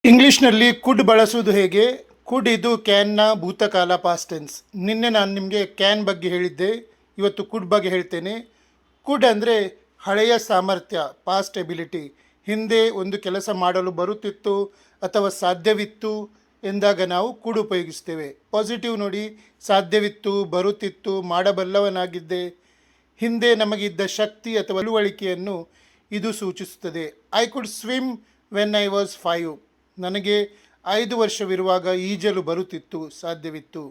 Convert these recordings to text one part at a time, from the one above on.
ಇಂಗ್ಲೀಷ್ನಲ್ಲಿ ಕುಡ್ ಬಳಸುವುದು ಹೇಗೆ? ಕುಡ್ ಇದು ಕ್ಯಾನ್ನ ಭೂತಕಾಲ ಪಾಸ್ಟ್ ಟೆನ್ಸ್. ನಿನ್ನೆ ನಾನು ನಿಮಗೆ ಕ್ಯಾನ್ ಬಗ್ಗೆ ಹೇಳಿದ್ದೆ, ಇವತ್ತು ಕುಡ್ ಬಗ್ಗೆ ಹೇಳ್ತೇನೆ. ಕುಡ್ ಅಂದರೆ ಹಳೆಯ ಸಾಮರ್ಥ್ಯ, ಪಾಸ್ಟ್ ಎಬಿಲಿಟಿ. ಹಿಂದೆ ಒಂದು ಕೆಲಸ ಮಾಡಲು ಬರುತ್ತಿತ್ತು ಅಥವಾ ಸಾಧ್ಯವಿತ್ತು ಎಂದಾಗ ನಾವು ಕುಡ್ ಉಪಯೋಗಿಸ್ತೇವೆ. ಪಾಸಿಟಿವ್ ನೋಡಿ, ಸಾಧ್ಯವಿತ್ತು, ಬರುತ್ತಿತ್ತು, ಮಾಡಬಲ್ಲವನಾಗಿದ್ದೆ. ಹಿಂದೆ ನಮಗಿದ್ದ ಶಕ್ತಿ ಅಥವಾ ತಿಳುವಳಿಕೆಯನ್ನು ಇದು ಸೂಚಿಸುತ್ತದೆ. I could swim when I was 5. ನನಗೆ 5 ವರ್ಷವಿರುವಾಗ ಈಜಲು ಬರುತ್ತಿತ್ತು, ಸಾಧ್ಯವಿತ್ತು.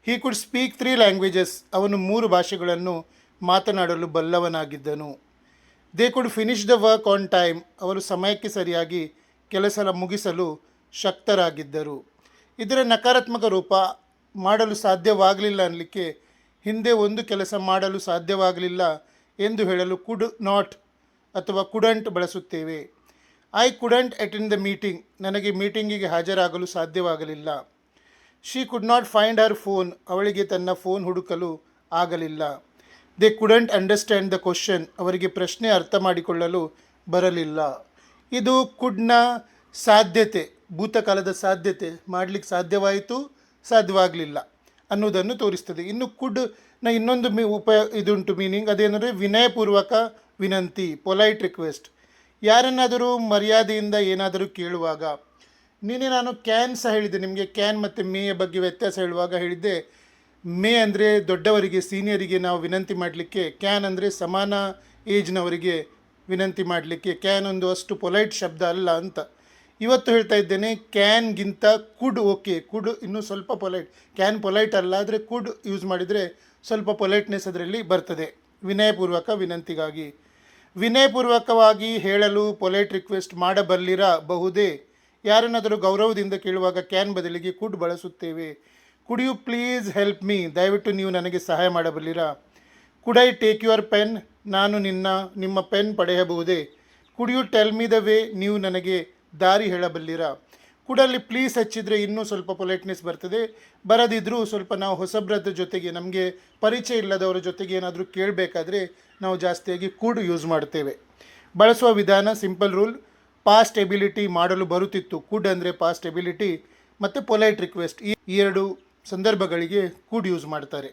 ಹೀ ಕುಡ್ ಸ್ಪೀಕ್ 3 ಲ್ಯಾಂಗ್ವೇಜಸ್. ಅವನು 3 ಭಾಷೆಗಳನ್ನು ಮಾತನಾಡಲು ಬಲ್ಲವನಾಗಿದ್ದನು. They could finish the work on time. ಅವರು ಸಮಯಕ್ಕೆ ಸರಿಯಾಗಿ ಕೆಲಸ ಮುಗಿಸಲು ಶಕ್ತರಾಗಿದ್ದರು. ಇದರ ನಕಾರಾತ್ಮಕ ರೂಪ, ಮಾಡಲು ಸಾಧ್ಯವಾಗಲಿಲ್ಲ ಅನ್ನಲಿಕ್ಕೆ ಹಿಂದೆ ಒಂದು ಕೆಲಸ ಮಾಡಲು ಸಾಧ್ಯವಾಗಲಿಲ್ಲ ಎಂದು ಹೇಳಲು ಕುಡ್ ನಾಟ್ ಅಥವಾ ಕುಡಂಟ್ ಬಳಸುತ್ತೇವೆ. I couldn't attend the meeting. ನನಗೆ ಮೀಟಿಂಗಿಗೆ ಹಾಜರಾಗಲು ಸಾಧ್ಯವಾಗಲಿಲ್ಲ. She could not find Har phone. ಅವಳಿಗೆ ತನ್ನ ಫೋನ್ ಹುಡುಕಲು ಆಗಲಿಲ್ಲ. They couldn't understand the question. ಅವರಿಗೆ ಪ್ರಶ್ನೆ ಅರ್ಥ ಮಾಡಿಕೊಳ್ಳಲು ಬರಲಿಲ್ಲ. ಇದು ಕುಡ್ನ ಸಾಧ್ಯತೆ, ಭೂತಕಾಲದ ಸಾಧ್ಯತೆ, ಮಾಡಲಿಕ್ಕೆ ಸಾಧ್ಯವಾಯಿತು, ಸಾಧ್ಯವಾಗಲಿಲ್ಲ ಅನ್ನೋದನ್ನು ತೋರಿಸ್ತದೆ. ಇನ್ನು ಕುಡ್ನ ಇನ್ನೊಂದು ಇದುಂಟು ಮೀನಿಂಗ್, ಅದೇನೆಂದರೆ ವಿನಯಪೂರ್ವಕ ವಿನಂತಿ, ಪೊಲೈಟ್ ರಿಕ್ವೆಸ್ಟ್. ಯಾರನ್ನಾದರೂ ಮರ್ಯಾದೆಯಿಂದ ಏನಾದರೂ ಕೇಳುವಾಗ, ನಿನ್ನೆ ನಾನು ಕ್ಯಾನ್ ಸಹ ಹೇಳಿದ್ದೆ ನಿಮಗೆ. ಕ್ಯಾನ್ ಮತ್ತು ಮೇಯ ಬಗ್ಗೆ ವ್ಯತ್ಯಾಸ ಹೇಳುವಾಗ ಹೇಳಿದ್ದೆ, ಮೇ ಅಂದರೆ ದೊಡ್ಡವರಿಗೆ, ಸೀನಿಯರಿಗೆ ನಾವು ವಿನಂತಿ ಮಾಡಲಿಕ್ಕೆ, ಕ್ಯಾನ್ ಅಂದರೆ ಸಮಾನ ಏಜ್ನವರಿಗೆ ವಿನಂತಿ ಮಾಡಲಿಕ್ಕೆ. ಕ್ಯಾನ್ ಒಂದು ಅಷ್ಟು ಪೊಲೈಟ್ ಶಬ್ದ ಅಲ್ಲ ಅಂತ ಇವತ್ತು ಹೇಳ್ತಾ ಇದ್ದೇನೆ. ಕ್ಯಾನ್ಗಿಂತ ಕುಡ್ ಓಕೆ. ಕುಡ್ ಇನ್ನೂ ಸ್ವಲ್ಪ ಪೊಲೈಟ್. ಕ್ಯಾನ್ ಪೊಲೈಟ್ ಅಲ್ಲ, ಆದರೆ ಕುಡ್ ಯೂಸ್ ಮಾಡಿದರೆ ಸ್ವಲ್ಪ ಪೊಲೈಟ್ನೆಸ್ ಅದರಲ್ಲಿ ಬರ್ತದೆ. ವಿನಯಪೂರ್ವಕ ವಿನಂತಿಗಾಗಿ. ವಿನಯಪೂರ್ವಕವಾಗಿ ಹೇಳಲು ಪೊಲೈಟ್ ರಿಕ್ವೆಸ್ಟ್ ಮಾಡಬಲ್ಲಿರಬಹುದೇ? ಯಾರನ್ನಾದರೂ ಗೌರವದಿಂದ ಕೇಳುವಾಗ ಕ್ಯಾನ್ ಬದಲಿಗೆ ಕುಡ್ ಬಳಸುತ್ತೇವೆ. Could you please help me? ದಯವಿಟ್ಟು ನೀವು ನನಗೆ ಸಹಾಯ ಮಾಡಬಲ್ಲಿರಾ? Could I take your pen? ನಾನು ನಿಮ್ಮ ಪೆನ್ ಪಡೆಯಬಹುದೇ? Could you tell me the way? ನೀವು ನನಗೆ ದಾರಿ ಹೇಳಬಲ್ಲಿರಾ? ಕುಡಲ್ಲಿ ಪ್ಲೀಸ್ ಹಚ್ಚಿದರೆ ಇನ್ನೂ ಸ್ವಲ್ಪ ಪೊಲೈಟ್ನೆಸ್ ಬರ್ತದೆ. ಬರದಿದ್ದರೂ ಸ್ವಲ್ಪ ನಾವು ಹೊಸಬ್ರದ ಜೊತೆಗೆ, ನಮಗೆ ಪರಿಚಯ ಇಲ್ಲದವರ ಜೊತೆಗೆ ಏನಾದರೂ ಕೇಳಬೇಕಾದ್ರೆ ನಾವು ಜಾಸ್ತಿಯಾಗಿ ಕುಡ್ ಯೂಸ್ ಮಾಡ್ತೇವೆ. ಬಳಸುವ ವಿಧಾನ ಸಿಂಪಲ್ ರೂಲ್. ಪಾಸ್ಟ್ ಎಬಿಲಿಟಿ, ಮಾಡಲು ಬರುತ್ತಿತ್ತು, ಕುಡ್ ಅಂದರೆ ಪಾಸ್ಟ್ ಎಬಿಲಿಟಿ, ಮತ್ತು ಪೊಲೈಟ್ ರಿಕ್ವೆಸ್ಟ್, ಈ 2 ಸಂದರ್ಭಗಳಿಗೆ ಕುಡ್ ಯೂಸ್ ಮಾಡ್ತಾರೆ.